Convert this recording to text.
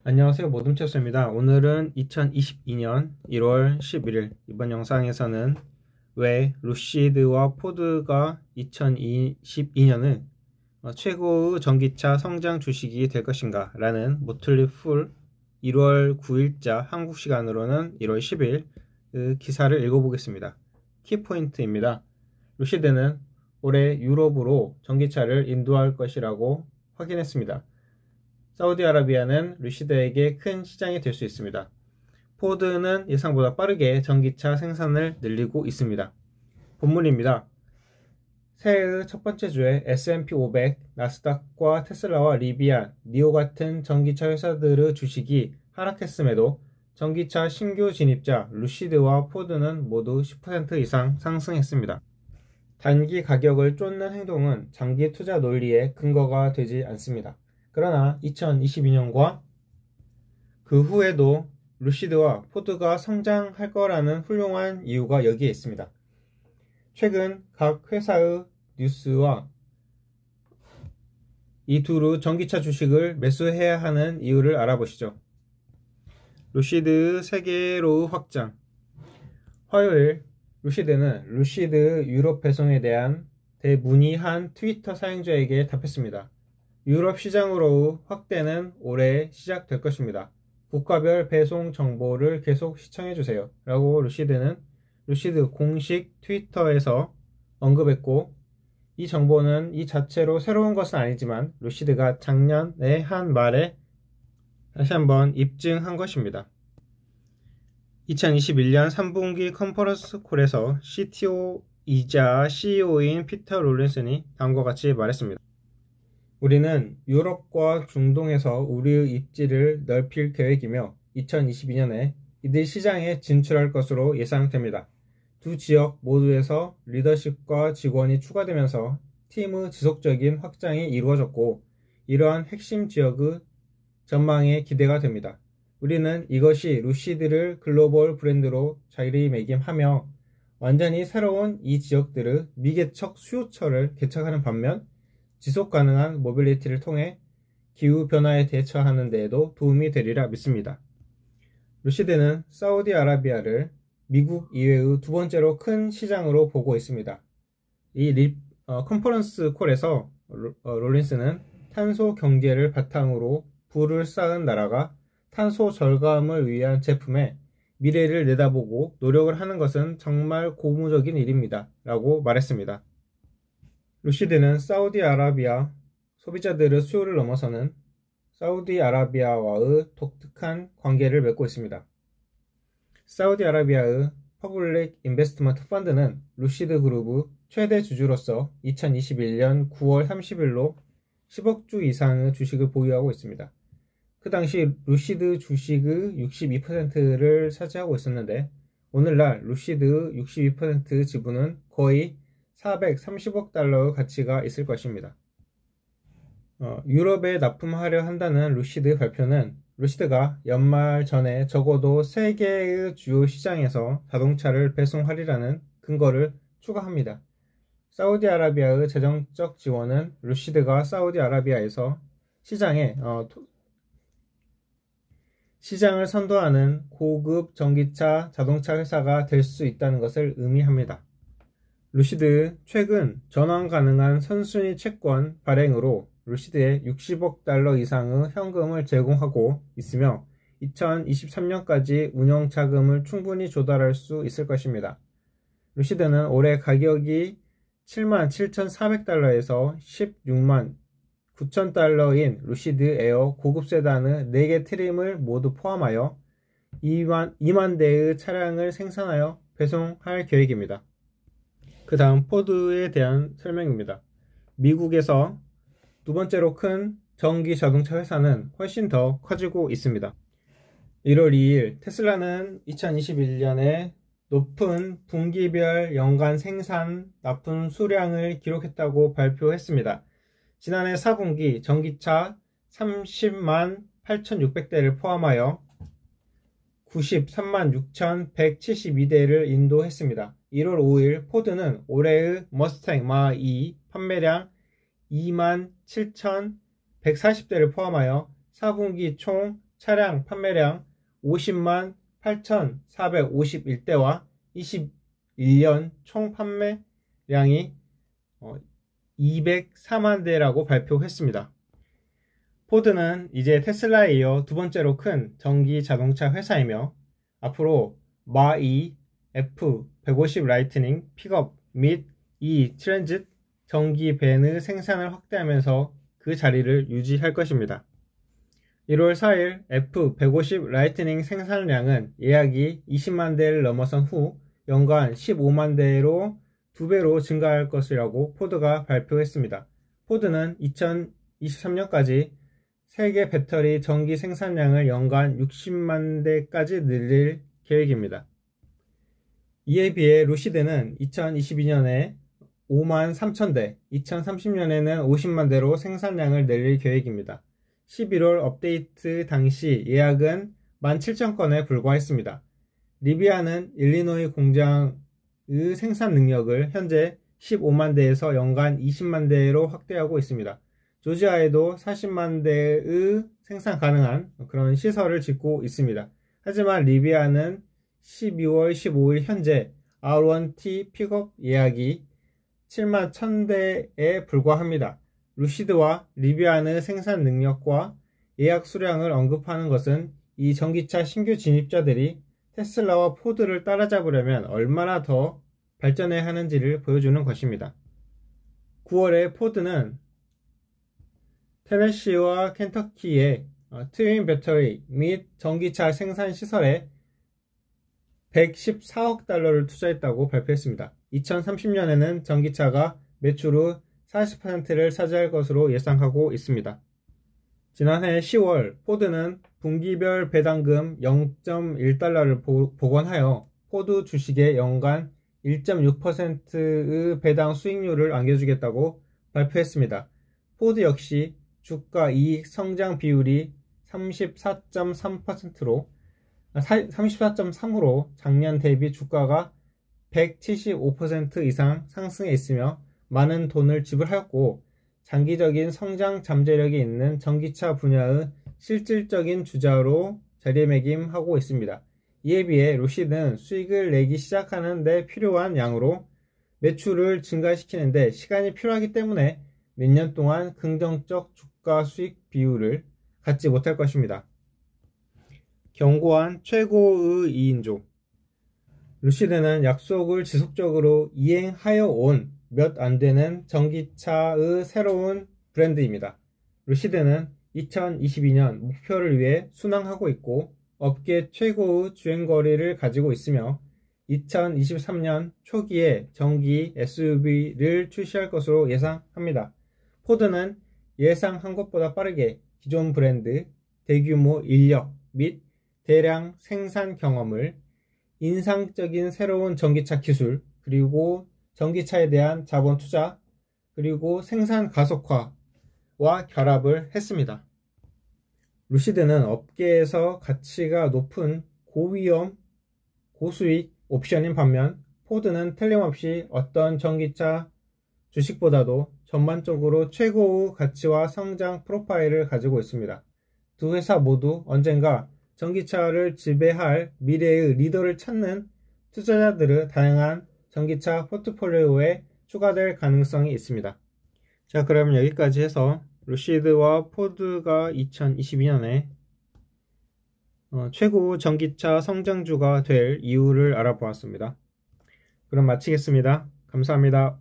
안녕하세요, 모둠체스입니다. 오늘은 2022년 1월 11일 이번 영상에서는 왜 루시드와 포드가 2022년은 최고의 전기차 성장 주식이 될 것인가 라는 모틀리 풀 1월 9일자 한국 시간으로는 1월 10일 기사를 읽어보겠습니다. 키포인트입니다. 루시드는 올해 유럽으로 전기차를 인도할 것이라고 확인했습니다. 사우디아라비아는 루시드에게 큰 시장이 될 수 있습니다. 포드는 예상보다 빠르게 전기차 생산을 늘리고 있습니다. 본문입니다. 새해의 첫 번째 주에 S&P 500, 나스닥과 테슬라와 리비안, 니오 같은 전기차 회사들의 주식이 하락했음에도 전기차 신규 진입자 루시드와 포드는 모두 10% 이상 상승했습니다. 단기 가격을 쫓는 행동은 장기 투자 논리의 근거가 되지 않습니다. 그러나 2022년과 그 후에도 루시드와 포드가 성장할 거라는 훌륭한 이유가 여기에 있습니다. 최근 각 회사의 뉴스와 이 두루 전기차 주식을 매수해야 하는 이유를 알아보시죠. 루시드의 세계로 확장. 화요일 루시드는 루시드 유럽 배송에 대한 대문의한 트위터 사용자에게 답했습니다. 유럽 시장으로의 확대는 올해 시작될 것입니다. 국가별 배송 정보를 계속 시청해주세요 라고 루시드 공식 트위터에서 언급했고, 이 정보는 이 자체로 새로운 것은 아니지만 루시드가 작년에 한 말에 다시 한번 입증한 것입니다. 2021년 3분기 컨퍼런스 콜에서 CTO이자 CEO인 피터 롤린슨이 다음과 같이 말했습니다. 우리는 유럽과 중동에서 우리의 입지를 넓힐 계획이며 2022년에 이들 시장에 진출할 것으로 예상됩니다. 두 지역 모두에서 리더십과 직원이 추가되면서 팀의 지속적인 확장이 이루어졌고, 이러한 핵심 지역의 전망에 기대가 됩니다. 우리는 이것이 루시드를 글로벌 브랜드로 자리매김하며 완전히 새로운 이 지역들의 미개척 수요처를 개척하는 반면 지속가능한 모빌리티를 통해 기후변화에 대처하는 데에도 도움이 되리라 믿습니다. 루시드는 사우디아라비아를 미국 이외의 두 번째로 큰 시장으로 보고 있습니다. 이 컨퍼런스 콜에서 롤린스는 탄소 경제를 바탕으로 부를 쌓은 나라가 탄소 절감을 위한 제품에 미래를 내다보고 노력을 하는 것은 정말 고무적인 일입니다 라고 말했습니다. 루시드는 사우디아라비아 소비자들의 수요를 넘어서는 사우디아라비아와의 독특한 관계를 맺고 있습니다. 사우디아라비아의 퍼블릭 인베스트먼트 펀드는 루시드 그룹의 최대 주주로서 2021년 9월 30일로 10억 주 이상의 주식을 보유하고 있습니다. 그 당시 루시드 주식의 62%를 차지하고 있었는데, 오늘날 루시드의 62% 지분은 거의 430억 달러의 가치가 있을 것입니다. 유럽에 납품하려 한다는 루시드 발표는 루시드가 연말 전에 적어도 3개의 주요 시장에서 자동차를 배송하리라는 근거를 추가합니다. 사우디아라비아의 재정적 지원은 루시드가 사우디아라비아에서 시장을 선도하는 고급 전기차 자동차 회사가 될 수 있다는 것을 의미합니다. 루시드 최근 전환 가능한 선순위 채권 발행으로 루시드에 60억 달러 이상의 현금을 제공하고 있으며 2023년까지 운영 자금을 충분히 조달할 수 있을 것입니다. 루시드는 올해 가격이 77,400달러에서 16만 9,000달러인 루시드 에어 고급 세단의 4개 트림을 모두 포함하여 2만 대의 차량을 생산하여 배송할 계획입니다. 그 다음 포드에 대한 설명입니다. 미국에서 두 번째로 큰 전기 자동차 회사는 훨씬 더 커지고 있습니다. 1월 2일 테슬라는 2021년에 높은 분기별 연간 생산 납품 수량을 기록했다고 발표했습니다. 지난해 4분기 전기차 30만 8,600대를 포함하여 93만 6,172대를 인도했습니다. 1월 5일 포드는 올해의 머스탱 마2 판매량 2만 7,140대를 포함하여 4분기 총 차량 판매량 50만 8,451대와 21년 총 판매량이 204만 대라고 발표했습니다. 포드는 이제 테슬라에 이어 두 번째로 큰 전기 자동차 회사이며 앞으로 마2, F150 라이트닝 픽업 및 E 트랜짓 전기 밴의 생산을 확대하면서 그 자리를 유지할 것입니다. 1월 4일 F150 라이트닝 생산량은 예약이 20만 대를 넘어선 후 연간 15만 대로 2배로 증가할 것이라고 포드가 발표했습니다. 포드는 2023년까지 세계 배터리 전기 생산량을 연간 60만 대까지 늘릴 계획입니다. 이에 비해 루시드는 2022년에 5만 3천 대, 2030년에는 50만 대로 생산량을 늘릴 계획입니다. 11월 업데이트 당시 예약은 17,000건에 불과했습니다. 리비아는 일리노이 공장의 생산 능력을 현재 15만 대에서 연간 20만 대로 확대하고 있습니다. 조지아에도 40만 대의 생산 가능한 그런 시설을 짓고 있습니다. 하지만 리비아는 12월 15일 현재 R1T 픽업 예약이 7만 1000대에 불과합니다. 루시드와 리비안의 생산 능력과 예약 수량을 언급하는 것은 이 전기차 신규 진입자들이 테슬라와 포드를 따라잡으려면 얼마나 더 발전해야 하는지를 보여주는 것입니다. 9월에 포드는 테네시와 켄터키의 트윈 배터리 및 전기차 생산 시설에 114억 달러를 투자했다고 발표했습니다. 2030년에는 전기차가 매출의 40%를 차지할 것으로 예상하고 있습니다. 지난해 10월 포드는 분기별 배당금 0.1달러를 복원하여 포드 주식에 연간 1.6%의 배당 수익률을 안겨주겠다고 발표했습니다. 포드 역시 주가 이익 성장 비율이 34.3%로 작년 대비 주가가 175% 이상 상승해 있으며 많은 돈을 지불하였고 장기적인 성장 잠재력이 있는 전기차 분야의 실질적인 주자로 자리매김하고 있습니다. 이에 비해 루시드는 수익을 내기 시작하는 데 필요한 양으로 매출을 증가시키는 데 시간이 필요하기 때문에 몇 년 동안 긍정적 주가 수익 비율을 갖지 못할 것입니다. 견고한 최고의 2인조 루시드는 약속을 지속적으로 이행하여 온 몇 안되는 전기차의 새로운 브랜드입니다. 루시드는 2022년 목표를 위해 순항하고 있고 업계 최고의 주행거리를 가지고 있으며 2023년 초기에 전기 SUV를 출시할 것으로 예상합니다. 포드는 예상한 것보다 빠르게 기존 브랜드, 대규모 인력 및 대량 생산 경험을 인상적인 새로운 전기차 기술, 그리고 전기차에 대한 자본 투자, 그리고 생산 가속화와 결합을 했습니다. 루시드는 업계에서 가치가 높은 고위험, 고수익 옵션인 반면 포드는 틀림없이 어떤 전기차 주식보다도 전반적으로 최고의 가치와 성장 프로파일을 가지고 있습니다. 두 회사 모두 언젠가 전기차를 지배할 미래의 리더를 찾는 투자자들의 다양한 전기차 포트폴리오에 추가될 가능성이 있습니다. 자, 그럼 여기까지 해서 루시드와 포드가 2022년에 최고 전기차 성장주가 될 이유를 알아보았습니다. 그럼 마치겠습니다. 감사합니다.